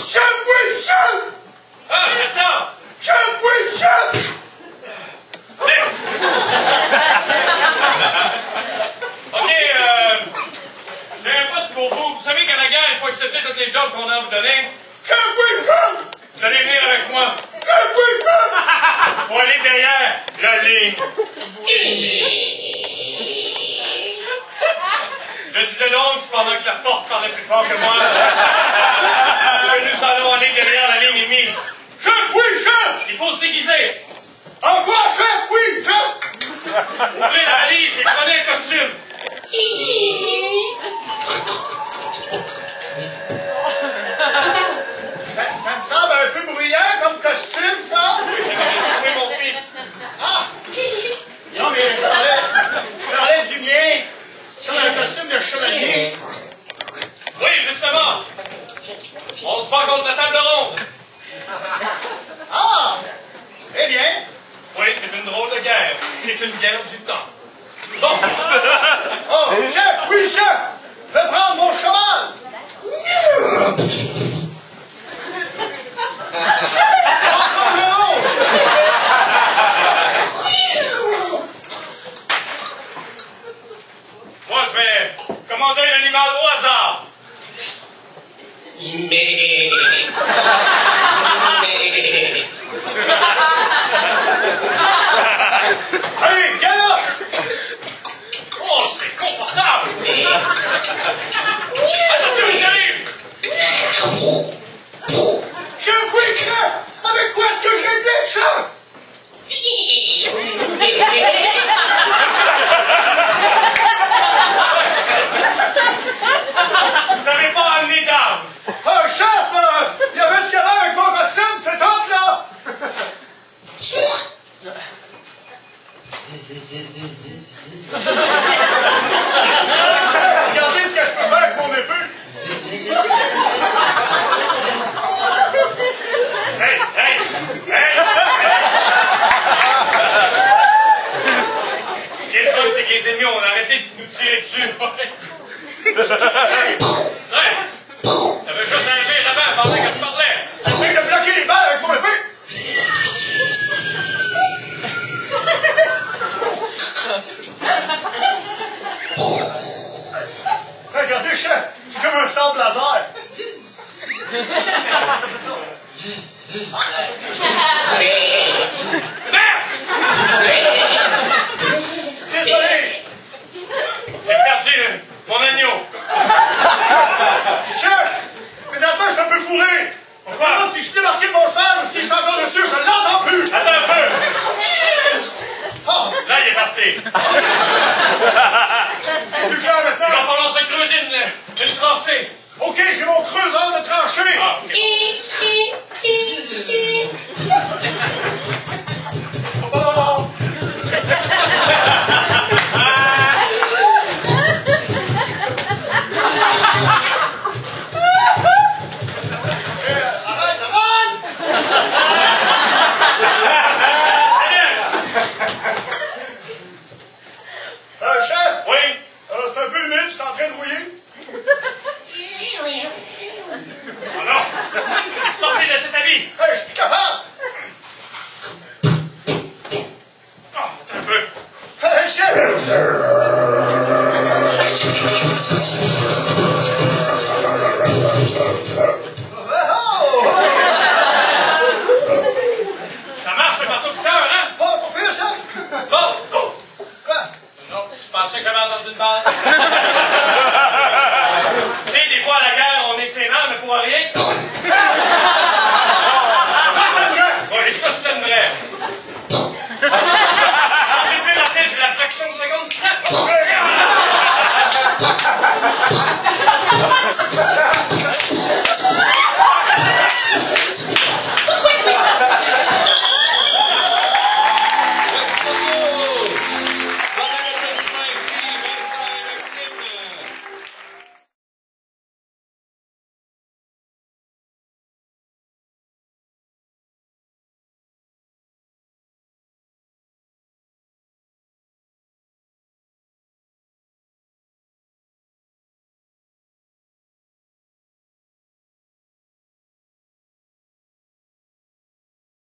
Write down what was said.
Chef, oui, chef! Ah, maintenant! Chef, oui, chef! OK, j'ai un poste pour vous. Vous savez qu'à la guerre, il faut accepter tous les jobs qu'on a à vous donner. Chef, oui, chef! Vous allez venir avec moi. Chef, oui, chef! Faut aller derrière la ligne. Je disais donc, pendant que la porte parlait plus fort que moi, que nous allons aller derrière la ligne ennemie. Chef, oui, chef! Il faut se déguiser. En quoi, chef, oui, chef? Ouvrez la valise et prenez un costume. Ça me semble un peu bruyant comme costume, ça. Oui, j'ai trouvé mon fils. Ah! Non, mais je parlais du mien. C'est comme un costume de chevalier. Oui, justement. On se bat contre la table ronde. Ah! Eh bien. Oui, c'est une drôle de guerre. C'est une guerre du temps. Bon. Oh, chef, oui, chef! Fais prendre mon cheval! Moi, je vais commander l'animal au hasard. Allez, galope! Oh, c'est confortable. Attention, ils arrivent. Chef, oui, chef! Avec quoi est-ce que je réplique, chef? Vous n'avez pas amené d'armes. Chef, il y avait ce qu'il y avait avec mon costume, c'est top, là! Regardez ce que je peux faire avec mon épée! Hey, hey, hey! Ce qui est le fun, c'est que les ennemis ont arrêté de nous tirer dessus. Ouais! T'avais juste un verre là-bas pendant que je parlais. J'essaie de bloquer les balles avec mon épée! Regardez, chef, c'est comme un sable laser. Désolé. J'ai perdu mon agneau. Chef, présentement, je suis un peu fourré. Je sais pas si je débarqué de mon cheval ou si je suis encore dessus, je ne l'entends plus. Attends un peu. Oh, Là, il est parti. c'est plus clair Il va maintenant. falloir se creuser une tranchée. OK, j'ai mon creuseur de tranchée. Ah, ok. Oh. Arrête, arrête! C'est bien. Chef, Oui. c'est un peu humide, je suis en train de rouiller. Oh non. Sortez de cet habit. Je suis plus capable. Oh, attends un peu. Chef! Ça marche, le marteau piqueur, hein? Pas pire, chef! Bon, go. Quoi? Non, je pensais que j'avais entendu une balle.